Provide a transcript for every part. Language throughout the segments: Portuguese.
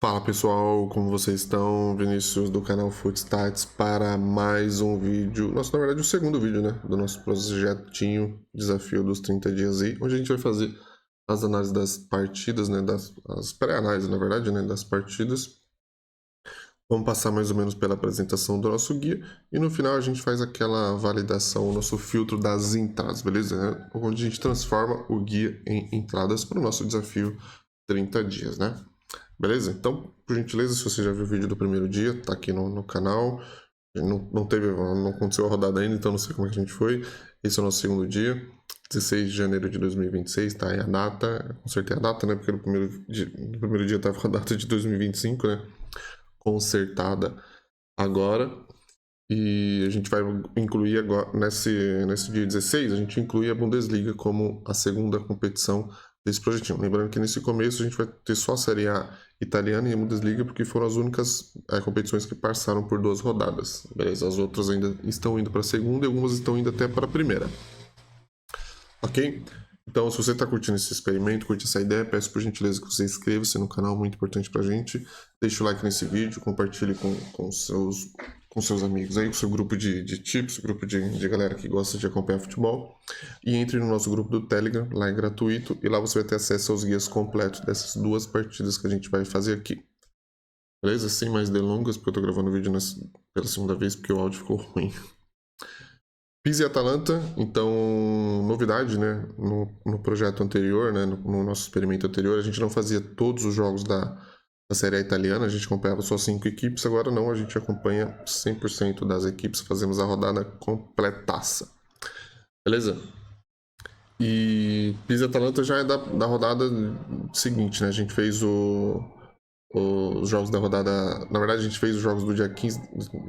Fala pessoal, como vocês estão? Vinícius do canal Footstats para mais um vídeo, na verdade o segundo vídeo, né, do nosso projetinho Desafio dos 30 dias aí, onde a gente vai fazer as análises das partidas, né, as pré-análises na verdade, né, das partidas. Vamos passar mais ou menos pela apresentação do nosso guia e no final a gente faz aquela validação, o nosso filtro das entradas, beleza? Né? Onde a gente transforma o guia em entradas para o nosso desafio 30 dias, né? Beleza? Então, por gentileza, se você já viu o vídeo do primeiro dia, tá aqui no canal. Não aconteceu a rodada ainda, então não sei como é que a gente foi. Esse é o nosso segundo dia, 16 de janeiro de 2026, tá aí a data. Consertei a data, né? Porque no primeiro dia tava com a data de 2025, né? Consertada agora. E a gente vai incluir agora, nesse dia 16, a gente inclui a Bundesliga como a segunda competição desse projetinho. Lembrando que nesse começo a gente vai ter só a Série A italiana e a Bundesliga, porque foram as únicas competições que passaram por 2 rodadas. Beleza? As outras ainda estão indo para a segunda e algumas estão indo até para a primeira. Ok? Então, se você está curtindo esse experimento, curte essa ideia, peço por gentileza que você inscreva-se no canal, muito importante pra gente. Deixe o like nesse vídeo, compartilhe com seus amigos aí, com seu grupo de tips, grupo de galera que gosta de acompanhar futebol. E entre no nosso grupo do Telegram, lá é gratuito, e lá você vai ter acesso aos guias completos dessas 2 partidas que a gente vai fazer aqui. Beleza? Sem mais delongas, porque eu tô gravando o vídeo pela segunda vez, porque o áudio ficou ruim. Pisa e Atalanta, então, novidade, né? No projeto anterior, né? No nosso experimento anterior, a gente não fazia todos os jogos da Série A italiana, a gente acompanhava só 5 equipes, agora não, a gente acompanha 100% das equipes, fazemos a rodada completaça. Beleza? E Pisa e Atalanta já é da rodada seguinte, né? A gente fez os jogos da rodada. Na verdade, a gente fez os jogos do dia 15,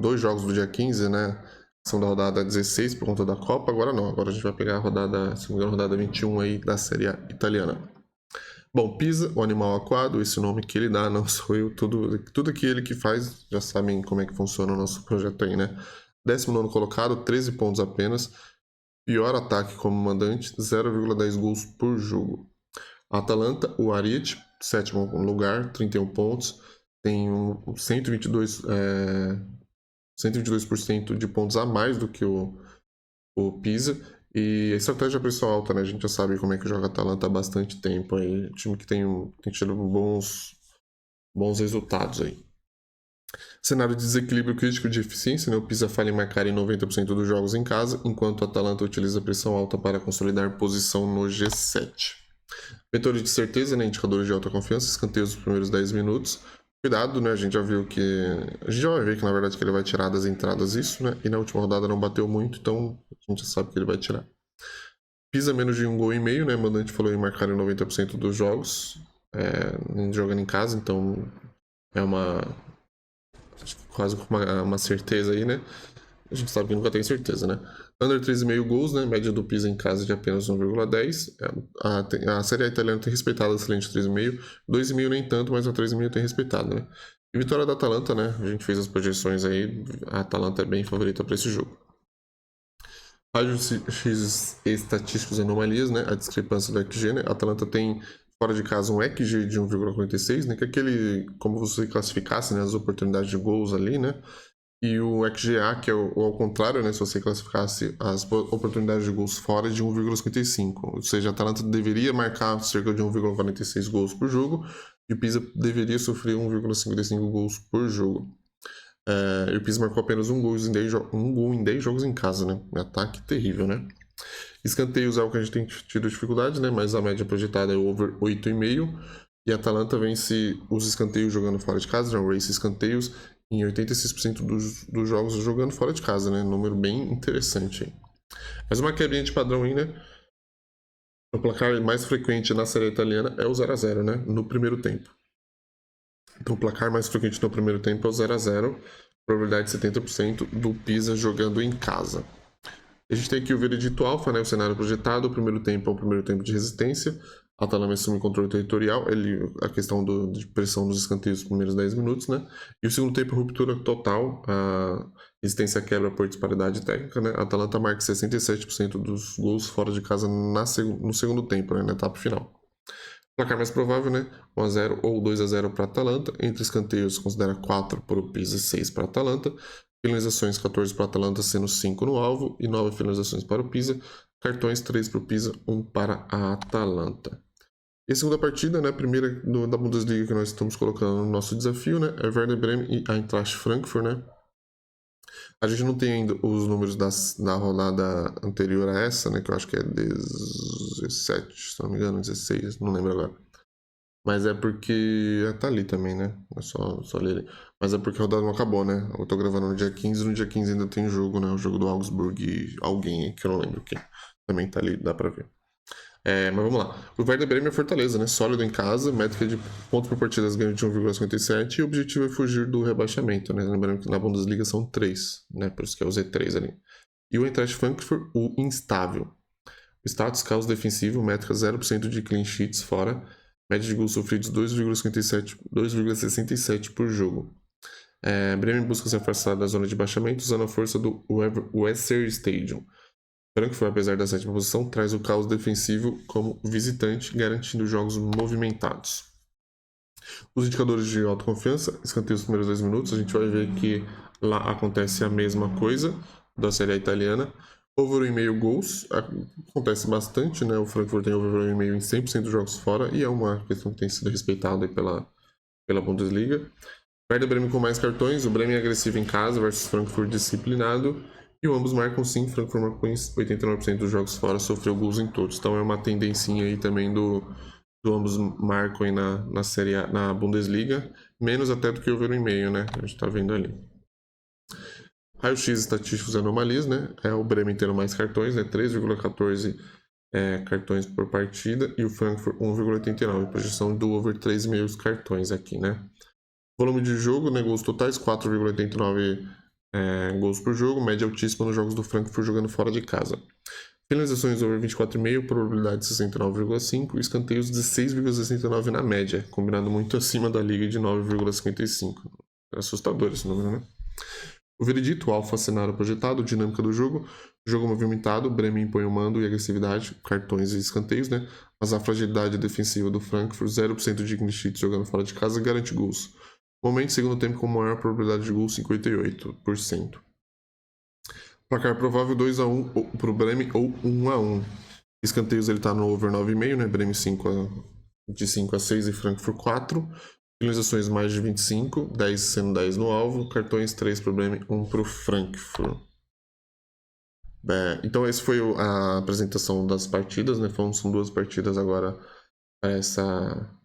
2 jogos do dia 15, né? São da rodada 16 por conta da Copa. Agora não, agora a gente vai pegar a rodada, se não me engano, a rodada 21 aí da Série A italiana. Bom, Pisa, o animal aquado, esse nome que ele dá, não sou eu, tudo que ele que faz, já sabem como é que funciona o nosso projeto aí, né? 19º colocado, 13 pontos apenas. Pior ataque como mandante, 0,10 gols por jogo. Atalanta, o Ariete, 7º lugar, 31 pontos, tem 122% de pontos a mais do que o Pisa. E a estratégia pressão alta, né? A gente já sabe como é que joga a Atalanta há bastante tempo. Aí, time que tem tido bons resultados aí. Cenário de desequilíbrio crítico de eficiência, né? O Pisa falha em marcar em 90% dos jogos em casa, enquanto a Atalanta utiliza pressão alta para consolidar posição no G7. Vetores de certeza, né? Indicadores de alta confiança, escanteios dos primeiros 10 minutos. Cuidado, né? A gente já viu que. A gente já vai ver que na verdade que ele vai tirar das entradas isso, né? E na última rodada não bateu muito, então a gente já sabe que ele vai tirar. Pisa menos de 1,5 gol, né? Mandante falou em marcar em 90% dos jogos, jogando em casa, então é quase uma certeza aí, né? A gente sabe que nunca tem certeza, né? Under 3,5 gols, né? Média do Pisa em casa de apenas 1,10. A Série A italiana tem respeitado a excelente 3,5. 2,5 nem tanto, mas a 3,5 tem respeitado, né? E vitória da Atalanta, né? A gente fez as projeções aí. A Atalanta é bem favorita para esse jogo. X estatísticos e anomalias, né? A discrepância do XG, né? A Atalanta tem fora de casa um XG de 1,46, né? Que é aquele, como você classificasse, né? As oportunidades de gols ali, né? E o XGA, que é ao contrário, né? Se você classificasse as oportunidades de gols fora de 1,55. Ou seja, a Atalanta deveria marcar cerca de 1,46 gols por jogo e o Pisa deveria sofrer 1,55 gols por jogo. E o Pisa marcou apenas um gol em 10 jogos em casa, né? Um ataque terrível, né? Escanteios é o que a gente tem tido dificuldade, né? Mas a média projetada é over 8,5. E a Atalanta vence os escanteios jogando fora de casa, né? O Race escanteios em 86% dos jogos jogando fora de casa, né? Número bem interessante aí. Mas uma quebrinha de padrão aí, né? O placar mais frequente na série italiana é o 0-0, né? No primeiro tempo. Então o placar mais frequente no primeiro tempo é o 0-0. Probabilidade de 70% do Pisa jogando em casa. A gente tem aqui o veredito alfa, né? O cenário projetado. O primeiro tempo é o primeiro tempo de resistência. A Atalanta assume controle territorial, a questão de pressão nos escanteios nos primeiros 10 minutos, né? E o segundo tempo, ruptura total, a resistência quebra por disparidade técnica, né? A Atalanta marca 67% dos gols fora de casa no segundo tempo, né? Na etapa final. Placar mais provável, né? 1-0 ou 2-0 para Atalanta. Entre escanteios, considera 4 para o Pisa e 6 para Atalanta. Finalizações, 14 para Atalanta, sendo 5 no alvo. E 9 finalizações para o Pisa. Cartões, 3 para o Pisa, 1 para a Atalanta. E a segunda partida, né? Primeira da Bundesliga que nós estamos colocando no nosso desafio, né? É Werder Bremen e Eintracht Frankfurt, né? A gente não tem ainda os números da rodada anterior a essa, né? Que eu acho que é 17, se não me engano, 16, não lembro agora. Mas é porque. Tá ali também, né? É só ler ali. Mas é porque a rodada não acabou, né? Eu tô gravando no dia 15, no dia 15 ainda tem jogo, né? O jogo do Augsburg e alguém que eu não lembro quem. Também tá ali, dá pra ver. Mas vamos lá. O Werder Bremen é Fortaleza, né? Sólido em casa, métrica de pontos por partidas ganho de 1,57 e o objetivo é fugir do rebaixamento, né? Lembrando que na Bundesliga são 3, né? Por isso que é o Z3 ali. E o Eintracht Frankfurt, o instável. Status, caos defensivo, métrica 0% de clean sheets fora, média de gols sofridos 2,67 por jogo. Bremen busca se afastar da zona de baixamento usando a força do Weser Stadium. Frankfurt, apesar da 7ª posição, traz o caos defensivo como visitante, garantindo jogos movimentados. Os indicadores de autoconfiança, escanteio os primeiros 2 minutos, a gente vai ver que lá acontece a mesma coisa da Série A italiana. Over 1,5 gols, acontece bastante, né? O Frankfurt tem over 1,5 em 100% dos jogos fora e é uma questão que tem sido respeitada pela Bundesliga. Werder Bremen com mais cartões, o Bremen agressivo em casa versus Frankfurt disciplinado. E ambos marcam sim, Frankfurt marcou em 89% dos jogos fora, sofreu gols em todos. Então é uma tendencinha aí também do ambos marcam aí na Série A, na Bundesliga, menos até do que over 1,5, né? A gente tá vendo ali. Raio-X estatísticos e anomalias, né? É o Bremen tendo mais cartões, né? 3,14 cartões por partida e o Frankfurt 1,89. Projeção do over 3,5 cartões aqui, né? Volume de jogo, né? Gols totais 4,89 gols por jogo, média altíssima nos jogos do Frankfurt jogando fora de casa. Finalizações over 24,5, probabilidade de 69,5 e escanteios de 6,69 na média, combinado muito acima da liga de 9,55. É assustador esse número, né? O veredito, alfa cenário projetado, dinâmica do jogo movimentado, Bremen impõe o mando e agressividade, cartões e escanteios, né? Mas a fragilidade defensiva do Frankfurt, 0% de clean sheets jogando fora de casa, garante gols. Momento segundo tempo com maior probabilidade de gol, 58%. Placar provável 2-1 para o Bremen ou 1-1. Escanteios ele está no over 9,5, né? Bremen de 5 a 6 e Frankfurt 4. Finalizações mais de 25, 10 sendo 10 no alvo. Cartões 3 para o Bremen, 1 para o Frankfurt. Então essa foi a apresentação das partidas, né? São 2 partidas agora para essa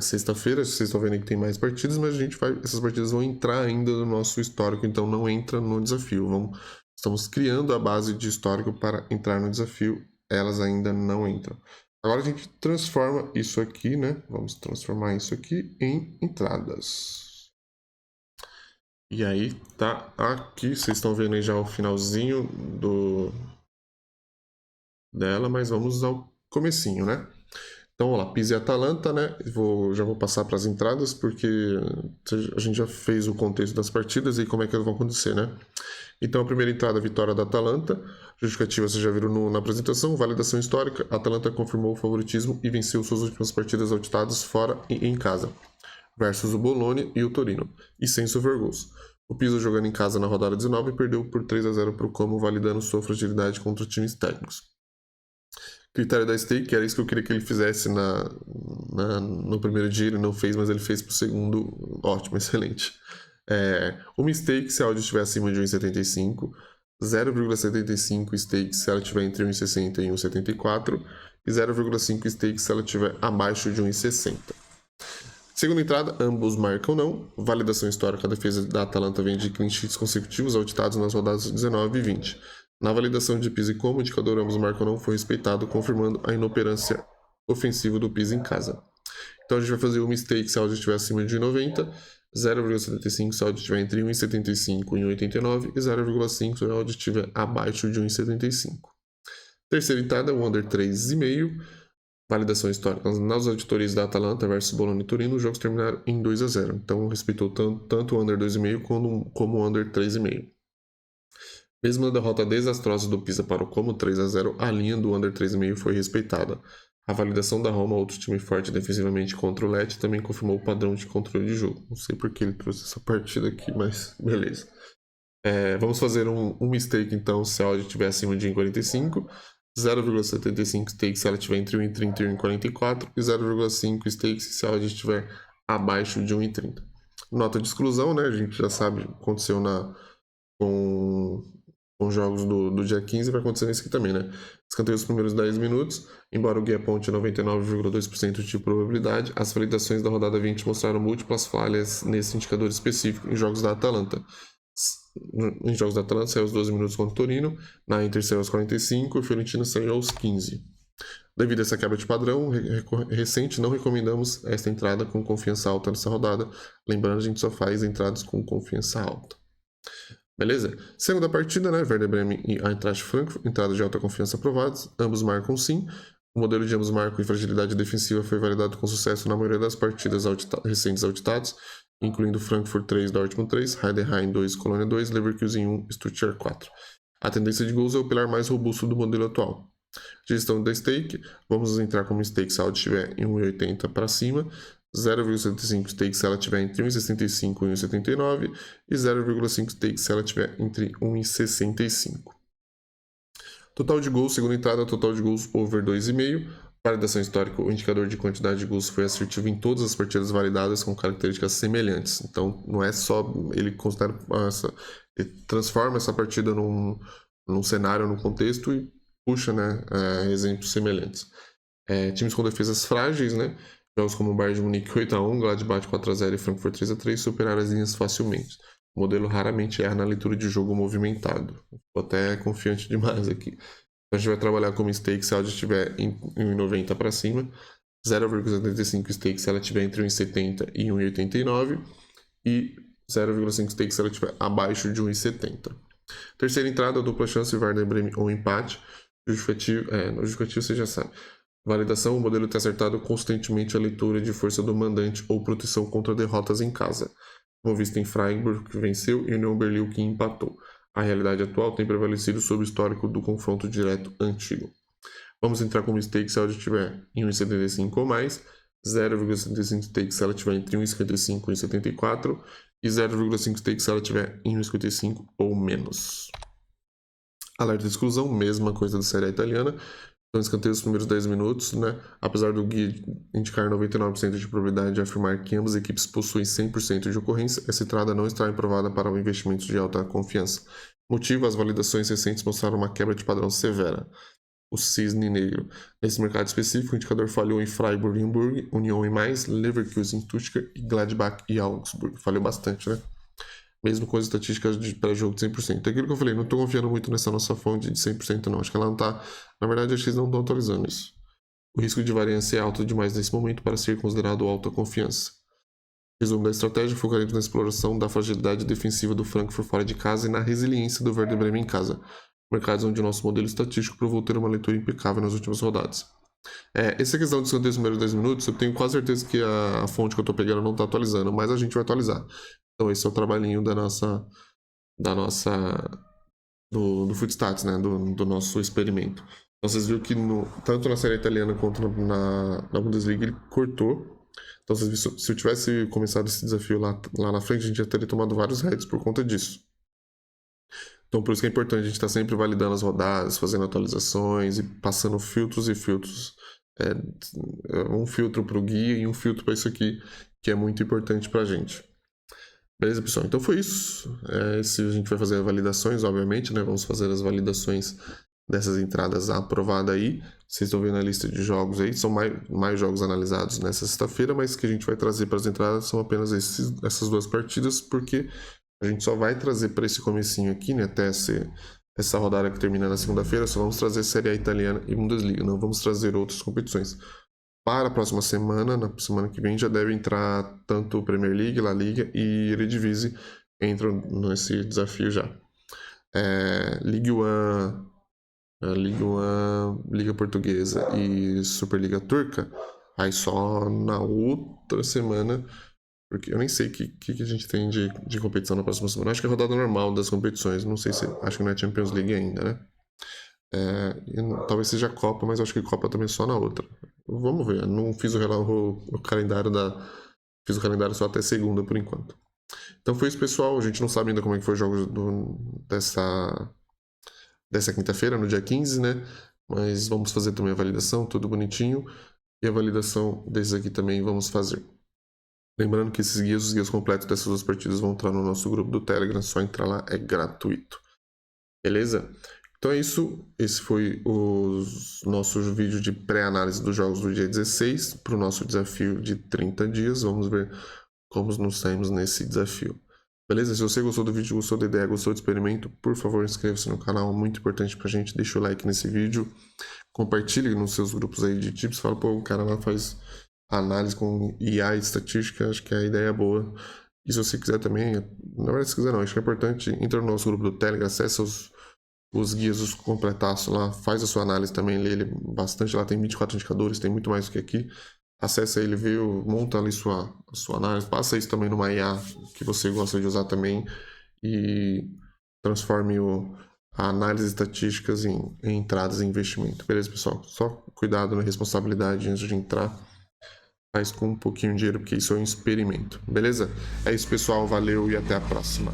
sexta-feira. Vocês estão vendo que tem mais partidas, mas essas partidas vão entrar ainda no nosso histórico, então não entra no desafio. Estamos criando a base de histórico para entrar no desafio, elas ainda não entram. Agora a gente transforma isso aqui, né? Vamos transformar isso aqui em entradas. E aí tá aqui, vocês estão vendo aí já o finalzinho dela, mas vamos ao comecinho, né? Então, vamos lá, Pisa e Atalanta, né? Já vou passar para as entradas, porque a gente já fez o contexto das partidas e como é que elas vão acontecer, né? Então, a primeira entrada, vitória da Atalanta. Justificativa, vocês já viram na apresentação. Validação histórica, a Atalanta confirmou o favoritismo e venceu suas últimas partidas altitadas fora e em casa, versus o Bologna e o Torino, e sem sofrer gols. O Pisa, jogando em casa na rodada 19, perdeu por 3-0 para o Como, validando sua fragilidade contra times técnicos. Critério da stake, que era isso que eu queria que ele fizesse no primeiro dia, ele não fez, mas ele fez pro segundo, ótimo, excelente. Uma stake se a odd estiver acima de 1,75, 0,75 stake se ela estiver entre 1,60 e 1,74 e 0,5 stake se ela estiver abaixo de 1,60. Segunda entrada, ambos marcam não. Validação histórica, a defesa da Atalanta vem de clean sheets consecutivos auditados nas rodadas 19 e 20. Na validação de Pisa e Como, o indicador ambos marcam não foi respeitado, confirmando a inoperância ofensiva do Pisa em casa. Então a gente vai fazer uma stake se a odd estiver acima de 1,90, 0,75 se a odd estiver entre 1,75 e 1,89 e 0,5 se a odd estiver abaixo de 1,75. Terceira entrada, o under 3,5. Validação histórica. Nas auditorias da Atalanta versus Bologna e Torino, os jogos terminaram em 2-0. Então respeitou tanto o under 2,5 como o under 3,5. Mesmo na derrota desastrosa do Pisa para o Como 3-0, a linha do under 3,5 foi respeitada. A validação da Roma, outro time forte defensivamente contra o Lecce, também confirmou o padrão de controle de jogo. Não sei porque ele trouxe essa partida aqui, mas beleza. Vamos fazer um mistake então se a odd estiver acima de 1,45, 0,75 stake se ela estiver entre 1,30 e 1,44 e 0,5 stake se a odd estiver abaixo de 1,30. Nota de exclusão, né? A gente já sabe, aconteceu com jogos do dia 15, vai acontecer nesse aqui também, né? Escanteio os primeiros 10 minutos, embora o guia aponte 99,2% de probabilidade, as validações da rodada 20 mostraram múltiplas falhas nesse indicador específico em jogos da Atalanta. Em jogos da Atalanta saiu aos 12 minutos contra o Torino, na Inter saiu aos 45 e o Fiorentina saiu aos 15. Devido a essa quebra de padrão recente, não recomendamos esta entrada com confiança alta nessa rodada. Lembrando, a gente só faz entradas com confiança alta. Beleza? Segunda partida, né? Werder Bremen e Eintracht Frankfurt, entrada de alta confiança aprovadas. Ambos marcam sim. O modelo de ambos marcam e fragilidade defensiva foi validado com sucesso na maioria das partidas recentes auditadas, incluindo Frankfurt 3, Dortmund 3, Heidenheim 2, Colônia 2, Leverkusen 1, Stuttgart 4. A tendência de gols é o pilar mais robusto do modelo atual. Gestão da stake, vamos entrar como stake se a odd estiver em 1,80 para cima, 0,75 stake se ela estiver entre 1,65 e 1,79 e 0,5 stake se ela estiver entre 1,65. Total de gols, segunda entrada, total de gols over 2,5. Validação histórica, o indicador de quantidade de gols foi assertivo em todas as partidas validadas com características semelhantes. Então não é só ele considera ele transforma essa partida num cenário, num contexto e puxa, né, exemplos semelhantes. Times com defesas frágeis, né? Jogos como o Bayern de Munique 8-1, Gladbach 4-0 e Frankfurt 3-3 superaram as linhas facilmente. O modelo raramente erra na leitura de jogo movimentado. Estou até confiante demais aqui. Então a gente vai trabalhar como stake se a odd estiver em 1,90 para cima, 0,75 stake se ela estiver entre 1,70 e 1,89 e 0,5 stake se ela estiver abaixo de 1,70. Terceira entrada, dupla chance, Werder Bremen ou empate. No justificativo você já sabe. Validação, o modelo tem acertado constantemente a leitura de força do mandante ou proteção contra derrotas em casa, como visto em Freiburg, que venceu, e União Berlim, que empatou. A realidade atual tem prevalecido sobre o histórico do confronto direto antigo. Vamos entrar como stake se a odd estiver em 1,75 ou mais, 0,75 stake se ela estiver entre 1,55 e 1,74 e 0,5 stake se ela estiver em 1,55 ou menos. Alerta de exclusão, mesma coisa da série italiana. Então, escanteio os primeiros 10 minutos, né? Apesar do guia indicar 99% de probabilidade de afirmar que ambas as equipes possuem 100% de ocorrência, essa entrada não está aprovada para o investimento de alta confiança. Motivo, as validações recentes mostraram uma quebra de padrão severa. O cisne negro. Nesse mercado específico, o indicador falhou em Freiburg e Hamburg, União e mais, Leverkusen, Stuttgart e Gladbach e Augsburg. Falhou bastante, né? Mesmo com as estatísticas de pré-jogo de 100%. É aquilo que eu falei, não estou confiando muito nessa nossa fonte de 100% não. Acho que ela não está... Na verdade, acho que eles não estão atualizando isso. O risco de variância é alto demais nesse momento para ser considerado alta confiança. Resumo da estratégia, focaremos na exploração da fragilidade defensiva do Frankfurt fora de casa e na resiliência do Werder Bremen em casa. Mercados onde o nosso modelo estatístico provou ter uma leitura impecável nas últimas rodadas. Essa questão de escanteio nos primeiros 10 minutos, eu tenho quase certeza que a fonte que eu estou pegando não está atualizando, mas a gente vai atualizar. Então esse é o trabalhinho do Footstats, né, do nosso experimento. Então vocês viram que tanto na série italiana quanto na Bundesliga ele cortou. Então vocês viram, se eu tivesse começado esse desafio lá na frente, a gente já teria tomado vários heads por conta disso. Então por isso que é importante a gente estar sempre validando as rodadas, fazendo atualizações e passando filtros e filtros. Um filtro para o guia e um filtro para isso aqui, que é muito importante para a gente. Beleza, pessoal? Então foi isso. A gente vai fazer as validações, obviamente, né? Vamos fazer as validações dessas entradas aprovadas aí. Vocês estão vendo a lista de jogos aí. São mais jogos analisados nessa sexta-feira, mas que a gente vai trazer para as entradas são apenas essas duas partidas, porque a gente só vai trazer para esse comecinho aqui, né? Até essa rodada que termina na segunda-feira, só vamos trazer Série A italiana e Bundesliga. Não vamos trazer outras competições. Para a próxima semana, na semana que vem, já deve entrar tanto Premier League, La Liga e Eredivisie entram nesse desafio já. Ligue 1, Liga Portuguesa e Superliga Turca, aí só na outra semana, porque eu nem sei o que a gente tem de competição na próxima semana. Acho que é a rodada normal das competições, não sei se, acho que não é Champions League ainda, né? Talvez seja Copa, mas acho que Copa também só na outra. Vamos ver, não fiz o calendário Fiz o calendário só até segunda por enquanto. Então foi isso, pessoal. A gente não sabe ainda como é que foi os jogos dessa quinta-feira, no dia 15, né? Mas vamos fazer também a validação, tudo bonitinho. E a validação desses aqui também vamos fazer. Lembrando que os guias completos dessas duas partidas vão entrar no nosso grupo do Telegram, só entrar lá, é gratuito. Beleza? Então é isso, esse foi o nosso vídeo de pré-análise dos jogos do dia 16 para o nosso desafio de 30 dias. Vamos ver como nos saímos nesse desafio. Beleza? Se você gostou do vídeo, gostou da ideia, gostou do experimento, por favor inscreva-se no canal, muito importante pra gente. Deixa o like nesse vídeo, compartilhe nos seus grupos aí de tips. Fala, pô, o cara lá faz análise com IA e estatística, acho que a ideia é boa. E se você quiser também, na verdade se quiser não, acho que é importante, entra no nosso grupo do Telegram, acessa os guias, os completaços lá, faz a sua análise também, lê ele bastante, lá tem 24 indicadores, tem muito mais do que aqui. Acesse ele, vê, monta ali sua análise, passa isso também numa IA que você gosta de usar também e transforme a análise estatísticas em entradas em investimento. Beleza, pessoal? Só cuidado na responsabilidade antes de entrar. Faz com um pouquinho de dinheiro, porque isso é um experimento. Beleza? É isso, pessoal. Valeu e até a próxima.